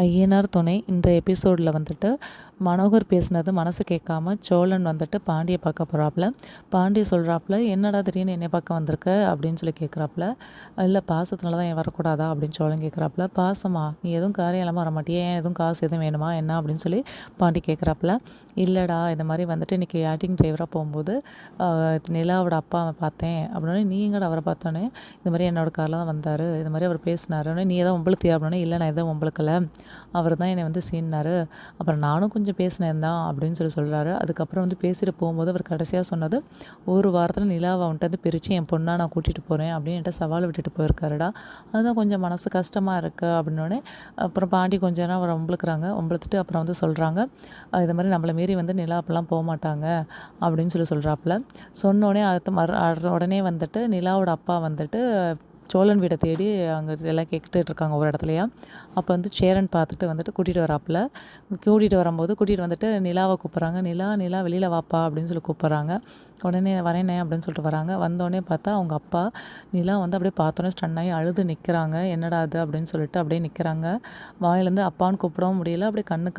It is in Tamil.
ஐயனார் துணை இன்றைய எபிசோடில் வந்துட்டு மனோகர் பேசினது மனசு கேட்காம சோழன் வந்துட்டு பாண்டியை பார்க்க போகிறாப்புல. பாண்டிய சொல்கிறாப்புல, என்னடா திடீர்னு என்னை பார்க்க வந்திருக்க அப்படின்னு சொல்லி கேட்குறாப்புல. இல்லை பாசத்தினால தான் ஏன் வரக்கூடாதா அப்படின்னு சோழன் கேட்குறாப்புல. பாசமா, நீ எதுவும் காரியம் இல்லாமல் வர மாட்டியா, ஏன் எதுவும் காசு எதுவும் வேணுமா என்ன அப்படின்னு சொல்லி பாண்டி கேட்குறாப்புல. இல்லைடா, இந்த மாதிரி வந்துட்டு இன்றைக்கி ஆக்டிங் டிரைவராக போகும்போது நிலாவோட அப்பாவை பார்த்தேன் அப்படின்னே. நீ எங்கடா அவரை பார்த்தோன்னே, இந்த மாதிரி என்னோட காரில் தான் வந்தார், இது மாதிரி அவர் பேசினாரு, நீ எதாவது உம்பளுத்தியா அப்படின்னே. இல்லை நான் எதுவும் உம்பளுக்கலை, அவர் தான் என்னை வந்து சீன்னாரு, அப்புறம் நானும் கொஞ்சம் பேசினேன் தான் அப்படின்னு சொல்லி சொல்கிறாரு. அதுக்கப்புறம் வந்து பேசிட்டு போகும்போது அவர் கடைசியாக சொன்னது, ஒரு வாரத்தில் நிலாவை அவன்கிட்ட வந்து பிரித்து என் பொண்ணாக நான் கூட்டிகிட்டு போகிறேன் அப்படின்னு என்கிட்ட சவால் விட்டுட்டு போயிருக்காருடா. அதுதான் கொஞ்சம் மனசு கஷ்டமாக இருக்குது அப்படின்னோடனே. அப்புறம் பாண்டி கொஞ்ச நேரம் அவரை ஒம்பளுத்துட்டு அப்புறம் வந்து சொல்கிறாங்க, இது மாதிரி நம்மளை மீறி வந்து நிலா அப்பெல்லாம் போக மாட்டாங்க அப்படின்னு சொல்லி சொல்கிறாப்புல. சொன்னோடனே உடனே வந்துட்டு நிலாவோட அப்பா வந்துட்டு சோழன் வீடை தேடி அங்கே எல்லாம் கேட்டுட்டு இருக்காங்க ஒரு இடத்துலையா. அப்போ வந்து சேரன் பார்த்துட்டு வந்துட்டு கூட்டிகிட்டு வராப்புல. கூட்டிகிட்டு வந்துட்டு நிலாவை கூப்பிட்றாங்க. நிலா நிலா வெளியில் வாப்பா அப்படின்னு சொல்லி கூப்பிட்றாங்க. உடனே வரேனே அப்படின்னு சொல்லிட்டு வராங்க. வந்தோடனே பார்த்தா அவங்க அப்பா நிலா வந்து அப்படியே பார்த்தோன்னே ஸ்டன்னாகி அழுது நிற்கிறாங்க. என்னடா அது அப்படின்னு சொல்லிட்டு அப்படியே நிற்கிறாங்க. வாயிலேருந்து அப்பான்னு கூப்பிடவும் முடியல, அப்படியே கண்ணு